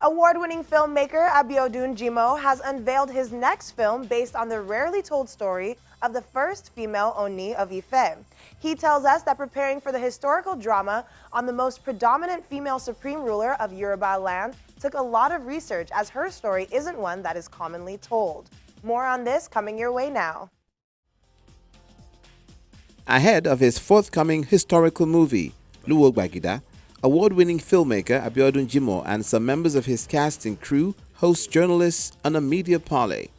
Award-winning filmmaker ABIODUN JIMOH has unveiled his next film based on the rarely told story of the first female Oni of Ife. He tells us that preparing for the historical drama on the most predominant female supreme ruler of Yoruba land took a lot of research, as her story isn't one that is commonly told. More on this coming your way now. Ahead of his forthcoming historical movie, LAWAL Gbagida, award-winning filmmaker ABIODUN JIMOH and some members of his cast and crew host journalists on a media parley.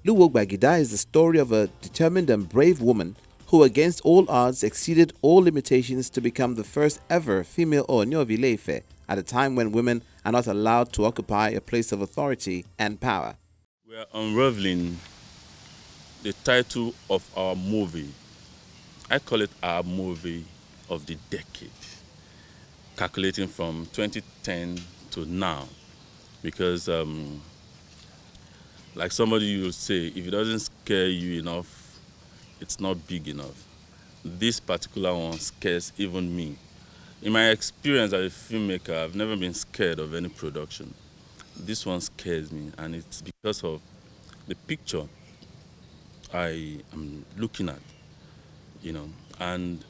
LAWAL Gbagida is the story of a determined and brave woman who, against all odds, exceeded all limitations to become the first ever female Ooni of Ile-Ife at a time when women are not allowed to occupy a place of authority and power. We are unraveling the title of our movie. I call it our movie of the decade, calculating from 2010 to now, because like somebody will say, if it doesn't scare you enough, it's not big enough. This particular one scares even me. In my experience as a filmmaker, I've never been scared of any production. This one scares me, and it's because of the picture I am looking at, and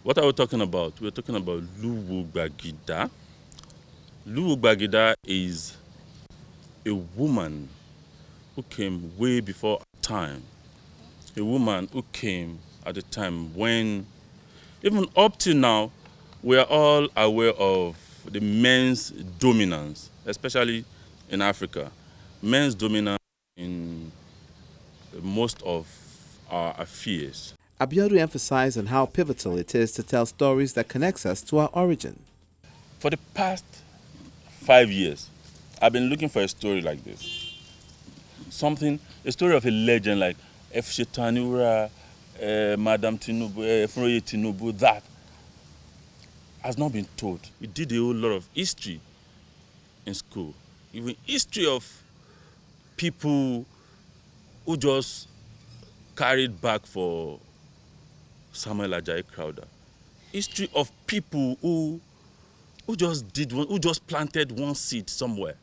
what are we talking about? We're talking about LAWAL Gbagida. LAWAL Gbagida is a woman who came way before time. A woman who came at a time when, even up to now, we are all aware of the men's dominance, especially in Africa. Men's dominance in most of our affairs. ABIODUN emphasized on how pivotal it is to tell stories that connects us to our origin. For the past 5 years, I've been looking for a story like this. A story of a legend like Efshetaniura, Madam Tinubu, Froye Tinubu, that has not been told. We did a whole lot of history in school, even history of people who just carried back for Samuel Ajayi Crowther. History of people who just planted one seed somewhere,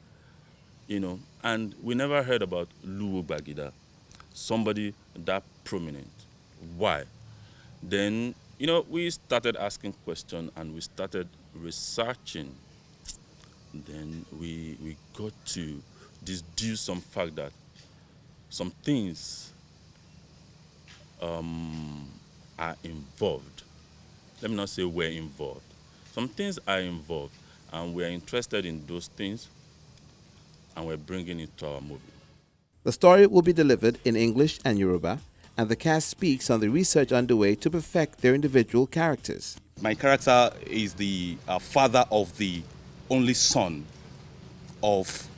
and we never heard about LAWAL Gbagida, somebody that prominent. Why? Then, we started asking questions and we started researching. Then we got to deduce some fact that some things are involved. Let me not say we're involved. Some things are involved, and we're interested in those things, and we're bringing it to our movie. The story will be delivered in English and Yoruba, and the cast speaks on the research underway to perfect their individual characters. My character is the father of the only son of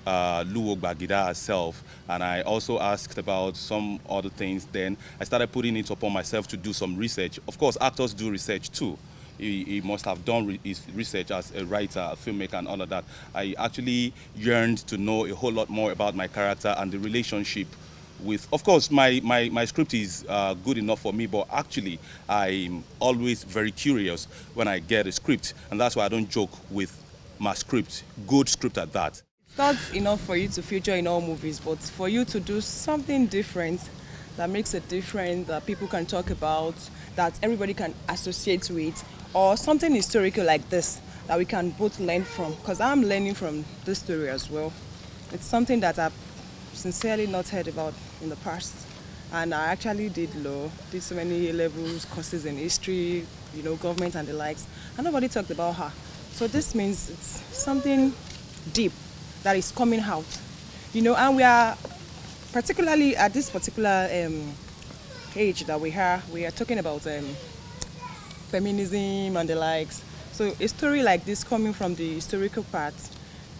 LAWAL Gbagida herself, and I also asked about some other things. Then I started putting it upon myself to do some research. Of course, actors do research too. He must have done his research as a writer, a filmmaker, and all of that. I actually yearned to know a whole lot more about my character and the relationship with, of course, my script is good enough for me, but actually I'm always very curious when I get a script, and that's why I don't joke with my script, good script at that. It's not enough for you to feature in all movies, but for you to do something different that makes a difference, that people can talk about, that everybody can associate with, or something historical like this that we can both learn from, because I'm learning from this story as well. It's something that I've sincerely not heard about in the past, and I actually did law, did so many A-levels, courses in history, government and the likes, and nobody talked about her. So this means it's something deep that is coming out, and we are, particularly at this particular age that we are talking about feminism and the likes. So a story like this coming from the historical part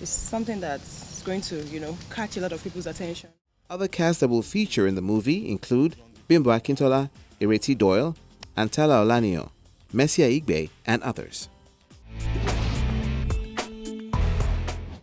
is something that's going to, catch a lot of people's attention. Other casts that will feature in the movie include Bimbo Akintola, Ireti Doyle, Antala Olanio, Messia Igbe, and others.